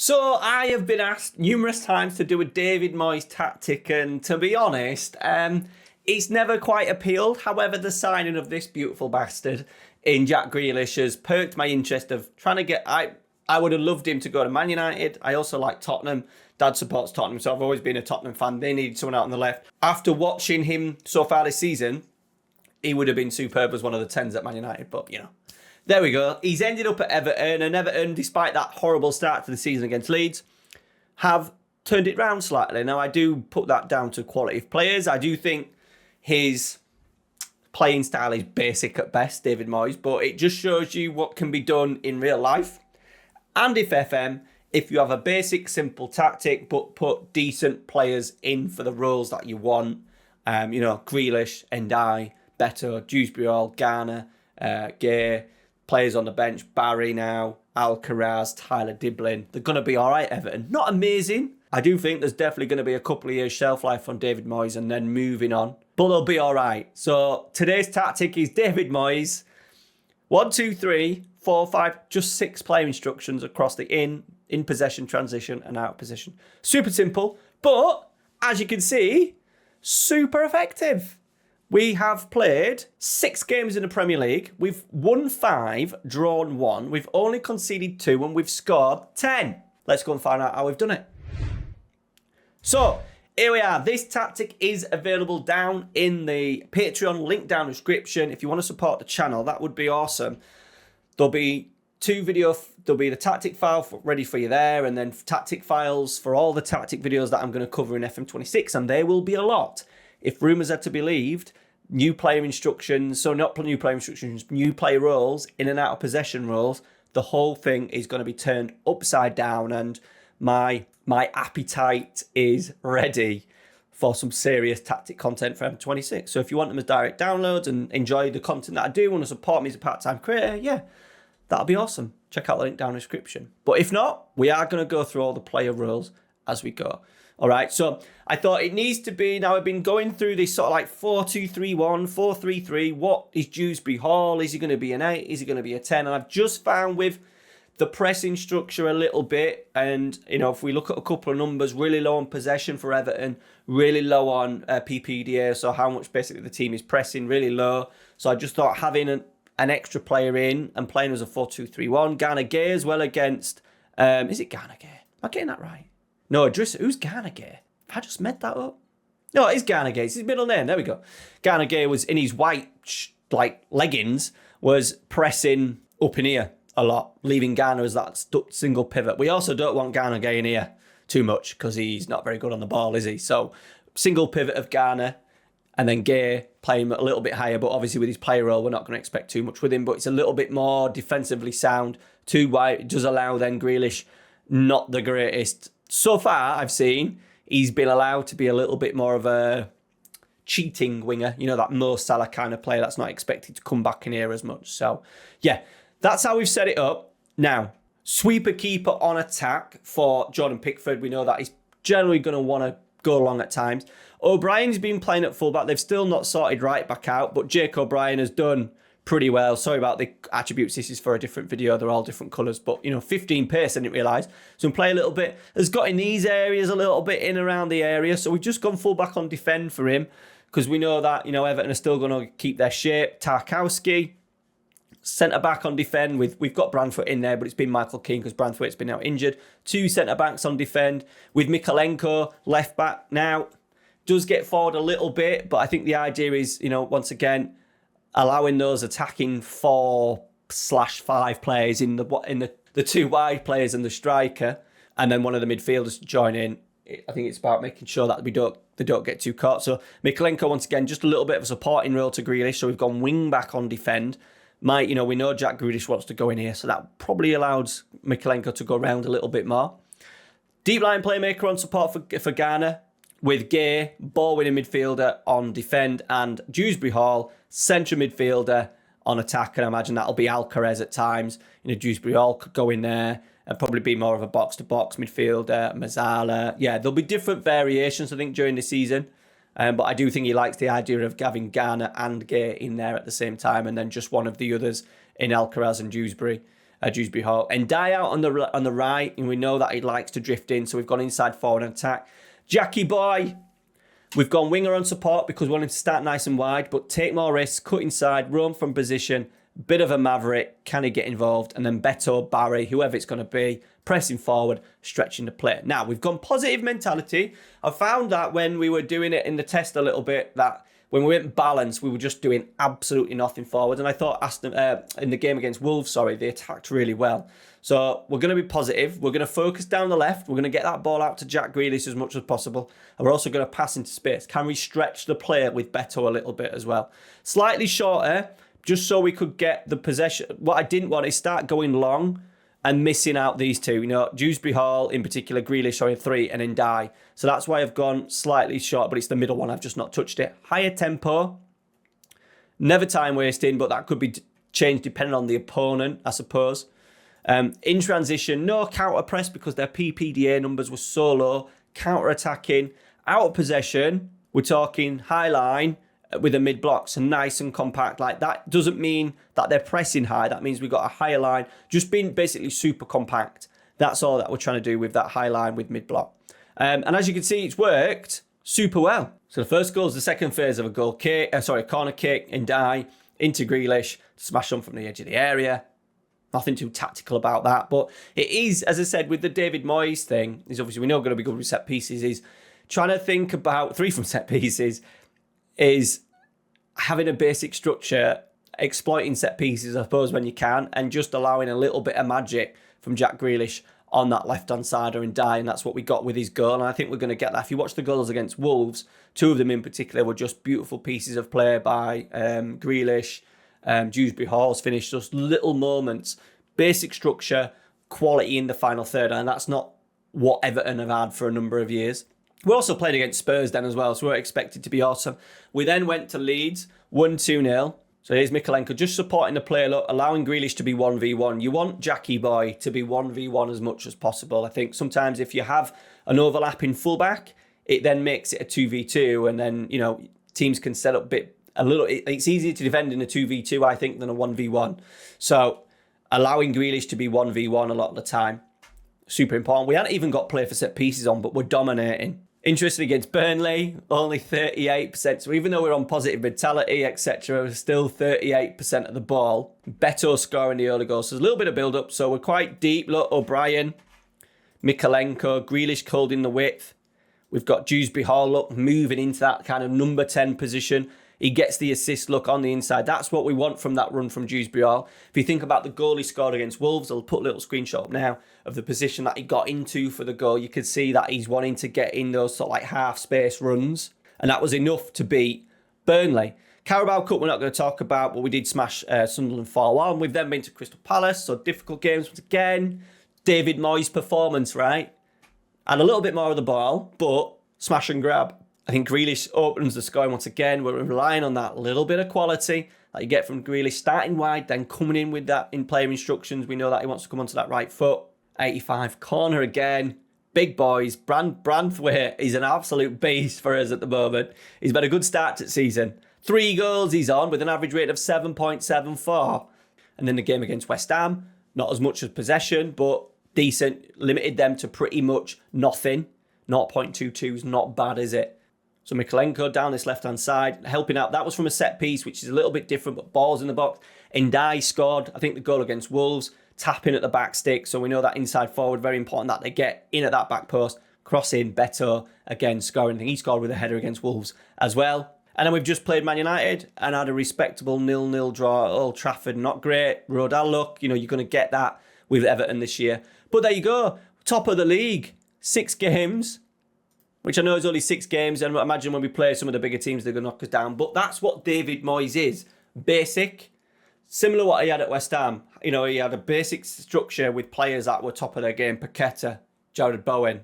So I have been asked numerous times to do a David Moyes tactic, and to be honest, it's never quite appealed. However, the signing of this beautiful bastard in Jack Grealish has perked my interest of trying to get... I would have loved him to go to Man United. I also like Tottenham. Dad supports Tottenham, so I've always been a Tottenham fan. They needed someone out on the left. After watching him so far this season, he would have been superb as one of the 10s at Man United, but, you know. There we go. He's ended up at Everton, and Everton, despite that horrible start to the season against Leeds, have turned it round slightly. Now, I do put that down to quality of players. I do think his playing style is basic at best, David Moyes, but it just shows you what can be done in real life. And if you have a basic, simple tactic, but put decent players in for the roles that you want, Grealish, Ndiaye, Beto, Dewsbury, Garner, Gay, players on the bench, Barry now, Alcaraz, Tyler Diblin. They're going to be all right, Everton. Not amazing. I do think there's definitely going to be a couple of years shelf life on David Moyes and then moving on. But they'll be all right. So today's tactic is David Moyes. 1, 2, 3, 4, 5, just 6 player instructions across the in possession, transition, and out of position. Super simple, but as you can see, super effective. We have played 6 games in the Premier League. We've won 5, drawn 1. We've only conceded 2, and we've scored 10. Let's go and find out how we've done it. So, here we are. This tactic is available down in the Patreon, link down in the description. If you want to support the channel, that would be awesome. There'll be 2 videos. There'll be the tactic file ready for you there, and then tactic files for all the tactic videos that I'm going to cover in FM26, and there will be a lot. If rumours are to be believed, new player instructions, so not new player instructions, new player roles, in and out of possession roles, the whole thing is going to be turned upside down, and my appetite is ready for some serious tactic content for FM26. So if you want them as direct downloads and enjoy the content that I do, want to support me as a part-time creator, yeah, that'll be awesome. Check out the link down in the description. But if not, we are going to go through all the player roles as we go. All right, so I thought it needs to be, now I've been going through this sort of like 4-2-3-1, 4-3-3. What is Dewsbury Hall? Is he going to be an 8? Is he going to be a 10? And I've just found with the pressing structure a little bit, and, if we look at a couple of numbers, really low on possession for Everton, really low on PPDA, so how much basically the team is pressing, really low. So I just thought having an extra player in and playing as a 4-2-3-1. Garner Gay as well against, is it Garner Gay? Am I getting that right? No, who's Garner Gay? Have I just made that up? No, it's Garner Gay. It's his middle name. There we go. Garner Gay was in his white, leggings, was pressing up in here a lot, leaving Garner as that single pivot. We also don't want Garner Gay in here too much because he's not very good on the ball, is he? So, single pivot of Garner, and then Gay playing a little bit higher, but obviously with his player role, we're not going to expect too much with him, but it's a little bit more defensively sound. 2 wide, it does allow then Grealish, not the greatest. So far, I've seen he's been allowed to be a little bit more of a cheating winger, that Mo Salah kind of player that's not expected to come back in here as much. So, yeah, that's how we've set it up. Now, sweeper keeper on attack for Jordan Pickford. We know that he's generally going to want to go long at times. O'Brien's been playing at fullback. They've still not sorted right back out, but Jake O'Brien has done pretty well. Sorry about the attributes. This is for a different video. They're all different colours. But, 15 pace, I didn't realise. So play a little bit. Has got in these areas a little bit in around the area. So we've just gone full back on defend for him. Because we know that, Everton are still going to keep their shape. Tarkowski, centre-back on defend. We've got Brandfoot in there, but it's been Michael Keane because Brandfoot's been now injured. 2 centre-backs on defend. With Mikalenko, left-back now. Does get forward a little bit, but I think the idea is, once again, allowing those attacking 4/5 players in the 2 wide players and the striker, and then one of the midfielders to join in. I think it's about making sure that they don't get too caught. So Mikalenko, once again, just a little bit of a supporting role to Grealish. So we've gone wing back on defend. We know Jack Grealish wants to go in here, so that probably allows Mikalenko to go around a little bit more. Deep line playmaker on support for Ghana, with Gay, ball-winning midfielder on defend, and Dewsbury Hall, central midfielder on attack. And I imagine that'll be Alcaraz at times. Dewsbury Hall could go in there and probably be more of a box-to-box midfielder. Mazzala. Yeah, there'll be different variations, I think, during the season. But I do think he likes the idea of having Garner and Gay in there at the same time, and then just one of the others in Alcaraz and Dewsbury. Dewsbury Hall. And Die out on the right, and we know that he likes to drift in, so we've gone inside forward and attack. Jackie boy, we've gone winger on support because we want him to start nice and wide, but take more risks, cut inside, roam from position, bit of a maverick, can he get involved? And then Beto, Barry, whoever it's going to be, pressing forward, stretching the play. Now, we've gone positive mentality. I found that when we were doing it in the test a little bit, that when we went balanced, we were just doing absolutely nothing forward. And I thought in the game against Wolves, they attacked really well. So we're going to be positive. We're going to focus down the left. We're going to get that ball out to Jack Grealish as much as possible. And we're also going to pass into space. Can we stretch the player with Beto a little bit as well? Slightly shorter, just so we could get the possession. What I didn't want is start going long and missing out these two. Dewsbury Hall in particular, Grealish, 3, and then Die. So that's why I've gone slightly short, but it's the middle one. I've just not touched it. Higher tempo. Never time wasting, but that could be changed depending on the opponent, I suppose. In transition, no counter press because their PPDA numbers were so low. Counter attacking. Out of possession, we're talking high line with a mid block, so nice and compact. Like that doesn't mean that they're pressing high. That means we've got a higher line, just being basically super compact. That's all that we're trying to do with that high line with mid block. And as you can see, it's worked super well. So the first goal is the second phase of a corner kick and Die into Grealish, smash on from the edge of the area. Nothing too tactical about that, but it is, as I said, with the David Moyes thing, is obviously we know going to be good with set pieces, is trying to think about 3 from set pieces, is having a basic structure, exploiting set pieces, I suppose, when you can, and just allowing a little bit of magic from Jack Grealish on that left-hand side and Die, and that's what we got with his goal, and I think we're going to get that. If you watch the goals against Wolves, 2 of them in particular were just beautiful pieces of play by Grealish. Dewsbury Hall's finished, just little moments, basic structure, quality in the final third, and that's not what Everton have had for a number of years. We also played against Spurs then as well, so we're expected to be awesome. We then went to Leeds, won 2-0. So here's Mikalenko just supporting the play, allowing Grealish to be 1v1. You want Jackie Boy to be 1v1 as much as possible. I think sometimes if you have an overlapping fullback, it then makes it a 2v2, and then, teams can set up it's easier to defend in a 2v2, I think, than a 1v1. So allowing Grealish to be 1v1 a lot of the time, super important. We hadn't even got play for set pieces on, but we're dominating. Interested against Burnley, only 38%. So even though we're on positive mentality, etc., we're still 38% of the ball. Beto scoring the early goal. So there's a little bit of build-up. So we're quite deep. Look, O'Brien, Mikalenko, Grealish holding the width. We've got Dewsbury Hall moving into that kind of number 10 position. He gets the assist on the inside. That's what we want from that run from Dewsbury Hall. If you think about the goal he scored against Wolves, I'll put a little screenshot up now of the position that he got into for the goal. You could see that he's wanting to get in those sort of like half space runs. And that was enough to beat Burnley. Carabao Cup we're not going to talk about, but we did smash Sunderland 4-1. We've then been to Crystal Palace, so difficult games once again. David Moyes' performance, right? And a little bit more of the ball, but smash and grab. I think Grealish opens the scoring once again. We're relying on that little bit of quality that you get from Grealish, starting wide, then coming in with that in player instructions. We know that he wants to come onto that right foot. 85, corner again. Big boys. Branthwaite is an absolute beast for us at the moment. He's had a good start to the season. 3 goals he's on with an average rate of 7.74. And then the game against West Ham, not as much as possession, but decent. Limited them to pretty much nothing. 0.22 is not bad, is it? So Mikalenko down this left-hand side, helping out. That was from a set piece, which is a little bit different, but balls in the box. Ndai scored, I think, the goal against Wolves, tapping at the back stick. So we know that inside forward, very important that they get in at that back post. Cross in, Beto, again, scoring. I think he scored with a header against Wolves as well. And then we've just played Man United and had a respectable 0-0 draw at Old Trafford. Not great. Rodal luck, you're going to get that with Everton this year. But there you go. Top of the league. 6 games. Which I know is only 6 games, and I imagine when we play some of the bigger teams, they're going to knock us down. But that's what David Moyes is. Basic. Similar to what he had at West Ham. He had a basic structure with players that were top of their game. Paqueta, Jared Bowen,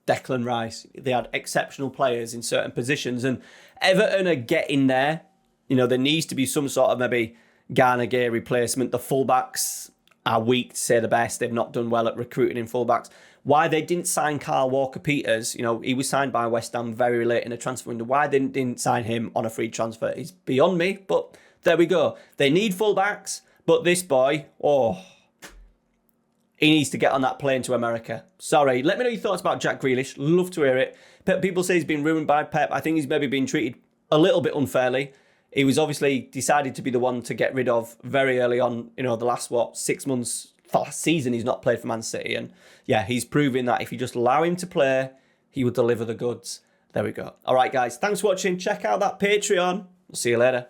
Declan Rice. They had exceptional players in certain positions. And Everton are getting there. There needs to be some sort of maybe Garner Gay replacement. The fullbacks are weak, to say the best. They've not done well at recruiting in fullbacks. Why they didn't sign Carl Walker-Peters, he was signed by West Ham very late in the transfer window. Why they didn't sign him on a free transfer is beyond me, but there we go. They need fullbacks, but this boy, he needs to get on that plane to America. Sorry. Let me know your thoughts about Jack Grealish. Love to hear it. People say he's been ruined by Pep. I think he's maybe been treated a little bit unfairly. He was obviously decided to be the one to get rid of very early on, the last, 6 months, last season he's not played for Man City. And yeah, he's proving that if you just allow him to play, he would deliver the goods. There we go. All right, guys. Thanks for watching. Check out that Patreon. We'll see you later.